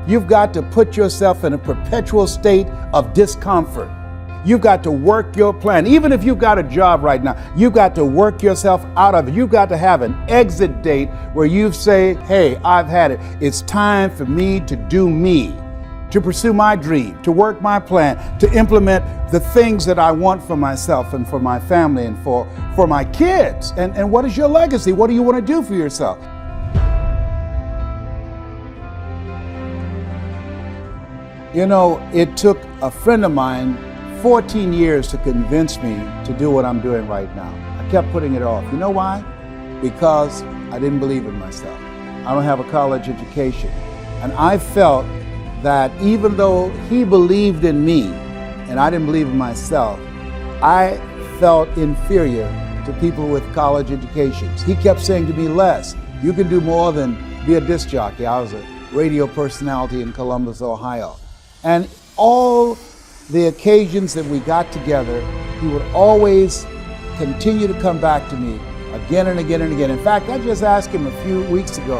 you've got to put yourself in a perpetual state of discomfort. You've got to work your plan. Even if you've got a job right now, you've got to work yourself out of it. You've got to have an exit date where you say, hey, I've had it. It's time for me to do me, to pursue my dream, to work my plan, to implement the things that I want for myself and for my family and for my kids. And what is your legacy? What do you want to do for yourself? You know, it took a friend of mine 14 years to convince me to do what I'm doing right now. I kept putting it off. You know why? Because I didn't believe in myself. I don't have a college education. And I felt that even though he believed in me and I didn't believe in myself, I felt inferior to people with college educations. He kept saying to me, Les, you can do more than be a disc jockey. I was a radio personality in Columbus, Ohio. And all the occasions that we got together, he would always continue to come back to me again and again and again. In fact, I just asked him a few weeks ago,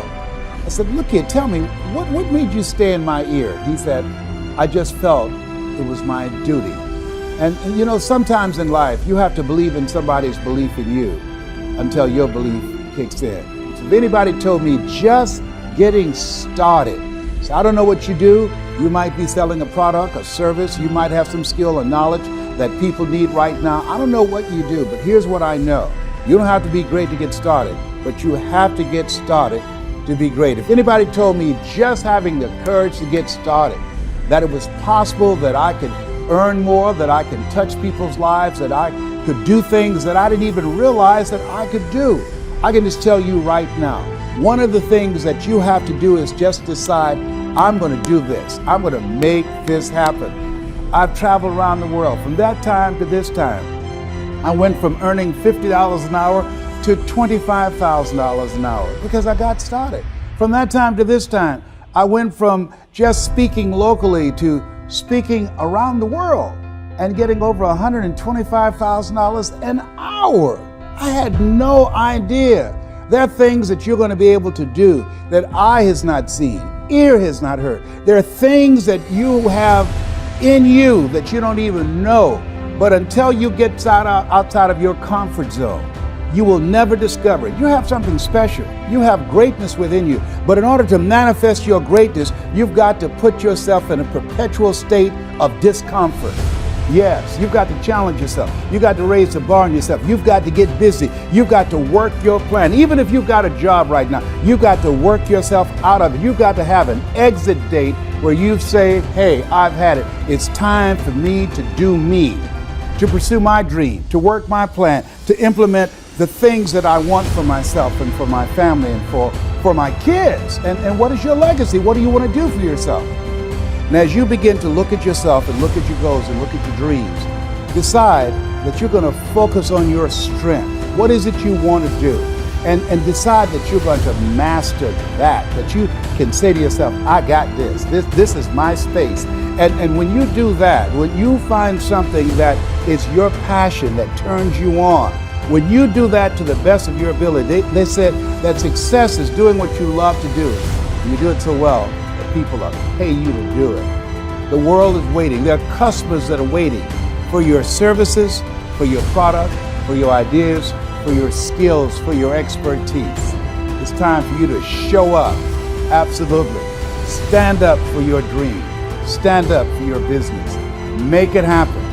I said, look here, tell me, what made you stay in my ear? He said, I just felt it was my duty. And you know, sometimes in life, you have to believe in somebody's belief in you until your belief kicks in. So if anybody told me just getting started, so I don't know what you do. You might be selling a product, a service. You might have some skill or knowledge that people need right now. I don't know what you do, but here's what I know. You don't have to be great to get started, but you have to get started to be great. If anybody told me just having the courage to get started, that it was possible that I could earn more, that I could touch people's lives, that I could do things that I didn't even realize that I could do, I can just tell you right now, one of the things that you have to do is just decide, I'm going to do this. I'm going to make this happen. I've traveled around the world. From that time to this time, I went from earning $50 an hour to $25,000 an hour because I got started. From that time to this time, I went from just speaking locally to speaking around the world and getting over $125,000 an hour. I had no idea. There are things that you're going to be able to do that eye has not seen, ear has not heard. There are things that you have in you that you don't even know. But until you get outside of your comfort zone, you will never discover it. You have something special. You have greatness within you. But in order to manifest your greatness, you've got to put yourself in a perpetual state of discomfort. Yes, you've got to challenge yourself. You've got to raise the bar on yourself. You've got to get busy. You've got to work your plan. Even if you've got a job right now, you've got to work yourself out of it. You've got to have an exit date where you say, hey, I've had it. It's time for me to do me, to pursue my dream, to work my plan, to implement the things that I want for myself and for my family and for my kids. And what is your legacy? What do you want to do for yourself? And as you begin to look at yourself and look at your goals and look at your dreams, decide that you're going to focus on your strength. What is it you want to do? And decide that you're going to master that you can say to yourself, I got this. This is my space. And when you do that, when you find something that is your passion, that turns you on, when you do that to the best of your ability, they said that success is doing what you love to do. And you do it so well, people are paying you to do it. The world is waiting. There are customers that are waiting for your services, for your product, for your ideas, for your skills, for your expertise. It's time for you to show up. Absolutely. Stand up for your dream. Stand up for your business. Make it happen.